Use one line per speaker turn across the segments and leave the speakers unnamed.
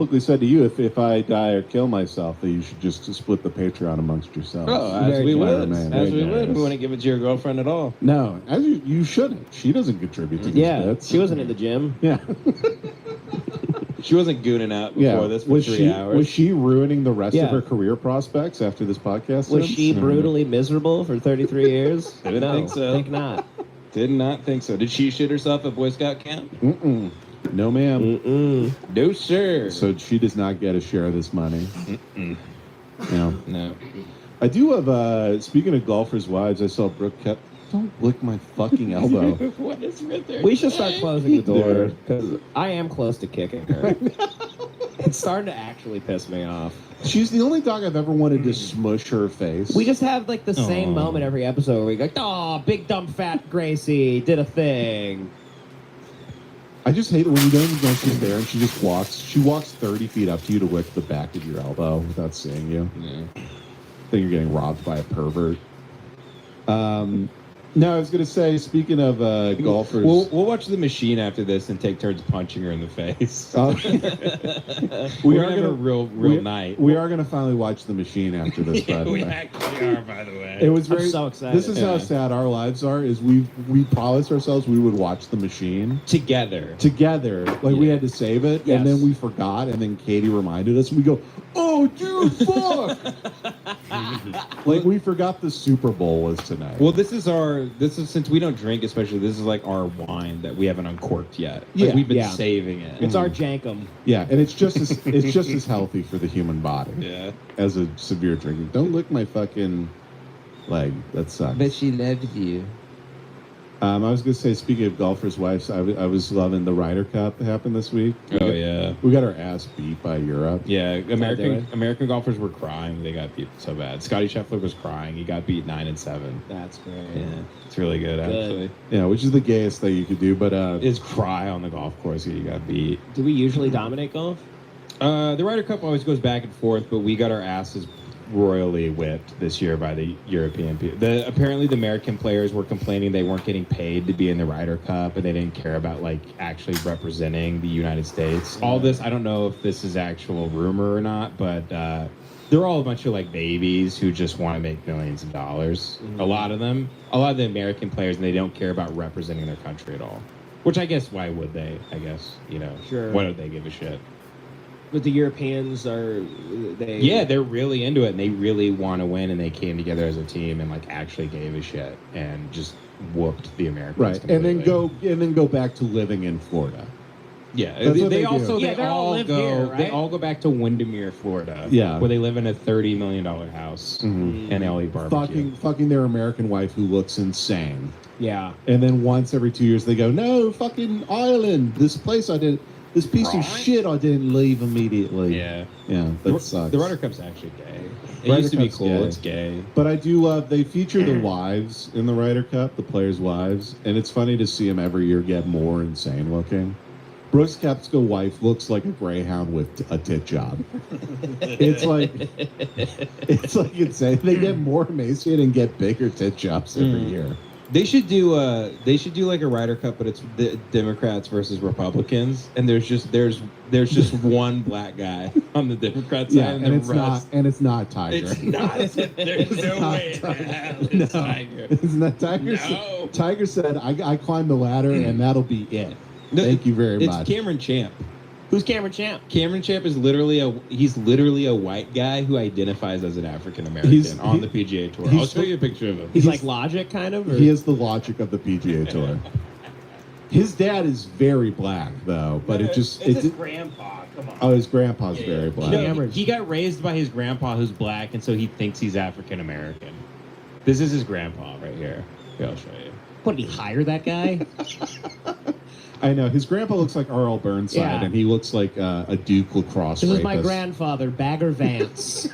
publicly said to you, if I die or kill myself, that you should just split the Patreon amongst yourselves.
Oh, as we would.
Man,
As we would. We wouldn't give it to your girlfriend at all.
No, as you shouldn't. She doesn't contribute to these bits.
She wasn't in the gym.
Yeah.
She wasn't gooning out before this for 3 hours.
Was she ruining the rest of her career prospects after this podcast?
Was she brutally miserable for 33 years?
Didn't think so.
I think not.
Did not think so. Did she shit herself at Boy Scout camp?
Mm-mm. No, ma'am.
No, sir.
So she does not get a share of this money.
No.
I do have, speaking of golfers' wives, I saw Brooke kept, don't lick my fucking elbow.
What is with her?
We should start closing the door, because I am close to kicking her. It's starting to actually piss me off.
She's the only dog I've ever wanted to smush her face.
We just have like the same moment every episode where we go, "Oh, big dumb fat Gracie did a thing."
I just hate it when you don't even know she's there and she just walks. She walks 30 feet up to you to lick the back of your elbow without seeing you.
Yeah.
Think you're getting robbed by a pervert. No, I was going to say, speaking of golfers...
We'll watch The Machine after this and take turns punching her in the face.
we
are
are
going to real night.
We are going to finally watch The Machine after this.
Yeah, we actually are, by the way.
It was
I'm so excited.
This is how sad our lives are, is we promised ourselves we would watch The Machine.
Together.
Like, we had to save it, and then we forgot, and then Katie reminded us, and we go, oh, dude, fuck! Like, we forgot the Super Bowl was tonight.
Well, this is since we don't drink, especially, this is like our wine that we haven't uncorked yet. Like, we've been saving it.
It's our jankum.
Yeah, and it's just as healthy for the human body.
Yeah.
As a severe drinker. Don't lick my fucking leg. That sucks.
But she loved you.
I was going to say, speaking of golfers' wives, I was loving the Ryder Cup that happened this week. We got our ass beat by Europe.
Yeah, American golfers were crying. They got beat so bad. Scotty Scheffler was crying. He got beat 9-7.
That's great.
Yeah, it's really good, actually.
Yeah, which is the gayest thing you could do, but...
is cry on the golf course when you got beat.
Do we usually dominate golf?
The Ryder Cup always goes back and forth, but we got our asses royally whipped this year by the European people. Apparently the American players were complaining they weren't getting paid to be in the Ryder Cup, and they didn't care about like actually representing the United States. All this, I don't know if this is actual rumor or not, but they're all a bunch of like babies who just want to make millions of dollars. A lot of them, a lot of the American players, and they don't care about representing their country at all. Which I guess, why would they? I guess,
Sure.
Why do they give a shit?
But the Europeans
they're really into it, and they really want to win, and they came together as a team and like actually gave a shit and just whooped the Americans.
Right,
completely.
and then go back to living in Florida.
Yeah,
That's
they
what
also
do.
they all live here, right? They all go back to Windermere, Florida.
Yeah,
where they live in a $30 million house and they all eat barbecue.
Fucking their American wife who looks insane.
Yeah,
and then once every 2 years they go, no, fucking Ireland, this place I did. This piece of shit I didn't leave immediately.
Yeah.
Yeah, that sucks.
The Ryder Cup's actually gay. It used to be cool.
Gay.
It's gay.
But I do love, they feature the wives in the Ryder Cup, the players' wives, and it's funny to see them every year get more insane looking. Brooks Koepka's wife looks like a greyhound with a tit job. It's like insane. They get more emaciated and get bigger tit jobs every year.
They should do like a Ryder Cup, but it's the Democrats versus Republicans, and there's just one black guy on the Democrat side,
and it's not Tiger.
It's not. There's no way. It's Tiger.
It's not Tiger.
No.
Tiger said, "I climbed the ladder, and that'll be it." Thank you very much.
It's Cameron Champ.
Who's Cameron Champ?
Cameron Champ is literally a white guy who identifies as an African American on the PGA Tour. I'll show you a picture of him.
He's like Logic, kind of? Or?
He is the Logic of the PGA Tour. His dad is very black, though, but
it's his grandpa. Come on.
Oh, his grandpa's very black.
No, he got raised by his grandpa who's black, and so he thinks he's African American. This is his grandpa right here. Here, I'll show you.
What, did he hire that guy?
I know. His grandpa looks like R.L. Burnside, and he looks like a Duke lacrosse
This
rapist.
is my grandfather, Bagger Vance.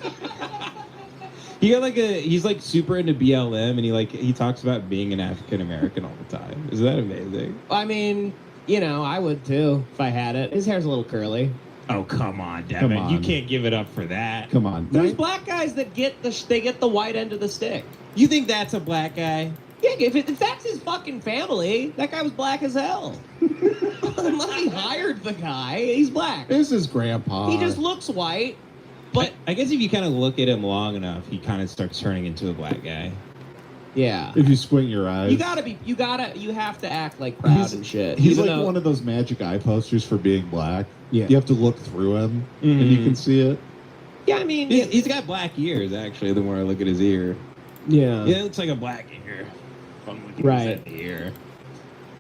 He's like super into BLM, and he talks about being an African American all the time. Is that amazing?
I mean, I would too if I had it. His hair's a little curly.
Oh, come on, Devin.
Come on.
You can't give it up for that.
Come on.
There's black guys that get the white end of the stick.
You think that's a black guy?
Yeah, if that's his fucking family, that guy was black as hell. Unless he hired the guy, he's black.
This is grandpa.
He just looks white. But
I guess if you kind of look at him long enough, he kind of starts turning into a black guy.
yeah,
If you squint your eyes.
you have to act like proud and shit.
He's
Even
like
though-
one of those Magic Eye posters for being black.
Yeah.
You have to look through him, and you can see it.
Yeah, I mean,
He's got black ears, actually, the more I look at his ear.
yeah.
Yeah, it looks like a black ear. Fun looking
Right.
at the ear.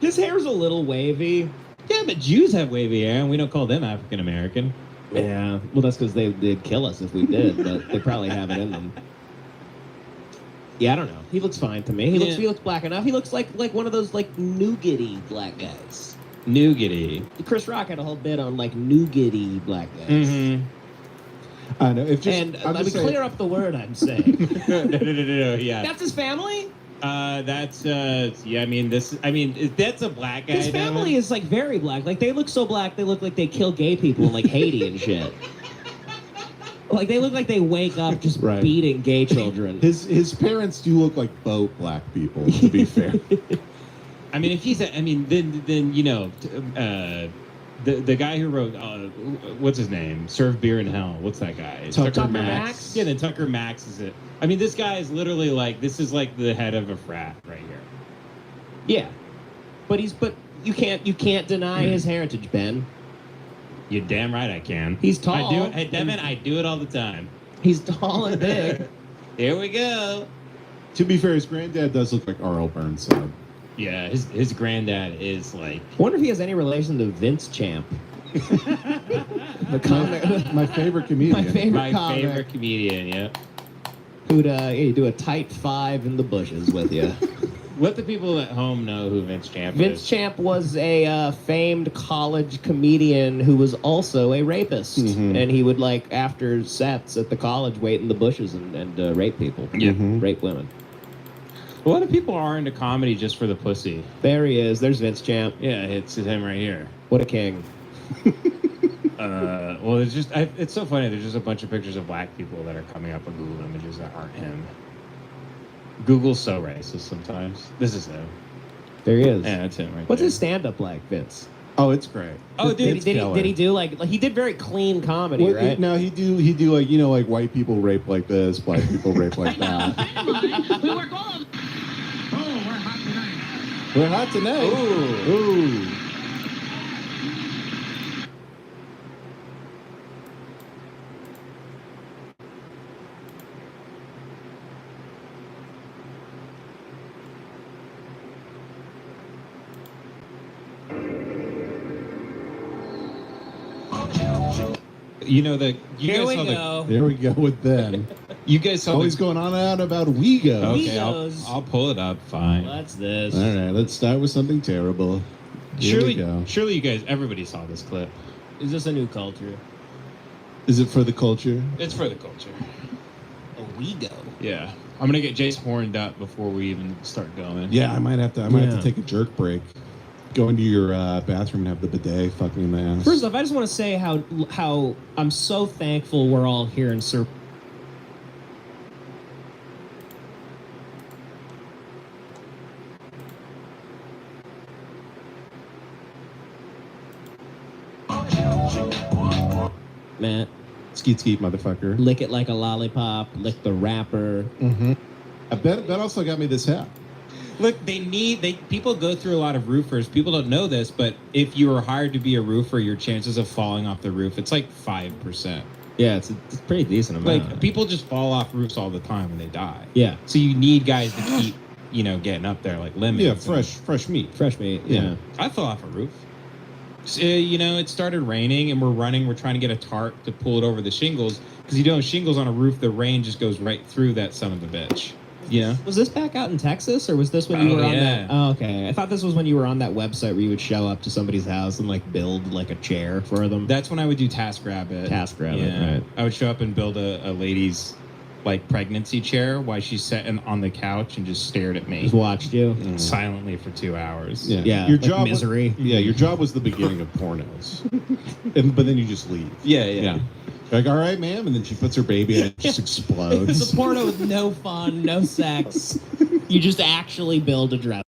His hair's a little wavy.
Yeah, but Jews have wavy hair, and we don't call them African American.
Yeah, well, that's because they'd kill us if we did, but they probably have it in them. Yeah, I don't know. He looks fine to me. He looks black enough. He looks like one of those like nougaty black guys.
Nougaty.
Chris Rock had a whole bit on like nougaty black guys.
Mm-hmm.
I know. If just,
And
I'm
let me
just saying-
clear up the word I'm saying.
no, yeah.
That's his family.
That's yeah. That's a black guy.
His family is like very black. Like they look so black. They look like they kill gay people in like Haiti and shit. Like they look like they wake up just
Right.
beating gay children.
His parents do look like boat black people. To be fair.
I mean, if he's, then you know, the guy who wrote, what's his name? Serve Beer in Hell. What's that guy?
Tucker Max?
Yeah, then Tucker Max is it. I mean, this guy is literally like, this is like the head of a frat right here.
Yeah, but you can't deny his heritage, Ben.
You're damn right I can.
He's tall.
I do it. Hey, Devin, I do it all the time.
He's tall and big.
Here we go.
To be fair, his granddad does look like R.L. Burnside.
Yeah, his granddad is like.
I wonder if he has any relation to Vince Champ. The comic,
My favorite comedian.
my favorite
My
comic,
favorite comedian, yeah.
who'd do a tight five in the bushes with you.
Let the people at home know who Vince Champ
Vince
is.
Champ was a famed college comedian who was also a rapist,
Mhm.
and he would like after sets at the college wait in the bushes and rape people.
Yeah.
Mhm.
Rape women.
A lot of people are into comedy just for the pussy.
There he is. There's Vince Champ.
Yeah, it's him right here.
What a king.
Well, it's so funny. There's just a bunch of pictures of black people that are coming up on Google Images that aren't him. Google's so racist sometimes. This is him.
There he is.
Yeah, that's him right
What's
there.
his stand-up like, Vince?
Oh, it's great.
Oh,
Did
dude,
he do like he did very clean comedy,
Well,
right?
No, he do like like white people rape like this, black people rape like that.
We work all of. Oh, we're hot tonight.
We're hot tonight. Ooh.
You know the. You
Here
guys
we
saw
go.
There we go with Ben.
You guys saw
Always
the.
going on and on about Wego.
Okay,
Egos.
I'll pull it up. Fine.
What's this?
All right, let's start with something terrible. Here we go.
Surely you guys, everybody saw this clip.
Is this a new culture?
Is it for the culture?
It's for the culture.
A Wego.
Yeah, I'm gonna get Jace horned up before we even start going.
Yeah, I might have to. I might have
Yeah.
to take a jerk break. Go into your bathroom and have the bidet fuck me in the ass.
First off, I just want to say how I'm so thankful we're all here in Sir. Matt,
skeet skeet, motherfucker.
lick it like a lollipop, lick the wrapper.
Mm-hmm. I bet that also got me this hat.
Look, people go through a lot of roofers. People don't know this, but if you were hired to be a roofer, your chances of falling off the roof, it's like 5%.
Yeah, it's a pretty decent amount.
Like people just fall off roofs all the time when they die.
Yeah,
So you need guys to keep, getting up there like lemons.
Yeah,
and-
fresh meat.
fresh meat. Yeah.
I fell off a roof. So, it started raining and we're trying to get a tarp to pull it over the shingles because shingles on a roof, the rain just goes right through that son of a bitch.
Was this back out in Texas, or was this when you
Oh,
were on
yeah.
that? Oh, okay. I thought this was when you were on that website where you would show up to somebody's house and like build like a chair for them.
That's when I would do TaskRabbit.
TaskRabbit, right?
I would show up and build a lady's like pregnancy chair while she sat on the couch and just stared at me
Just watched you.
silently for 2 hours.
Yeah.
Yeah,
Your
like
job
Misery.
your job was the beginning of pornos. But then you just leave.
Yeah.
You're like, all right, ma'am, and then she puts her baby and it just explodes.
It's a porno with no fun, no sex. You just actually build a dress.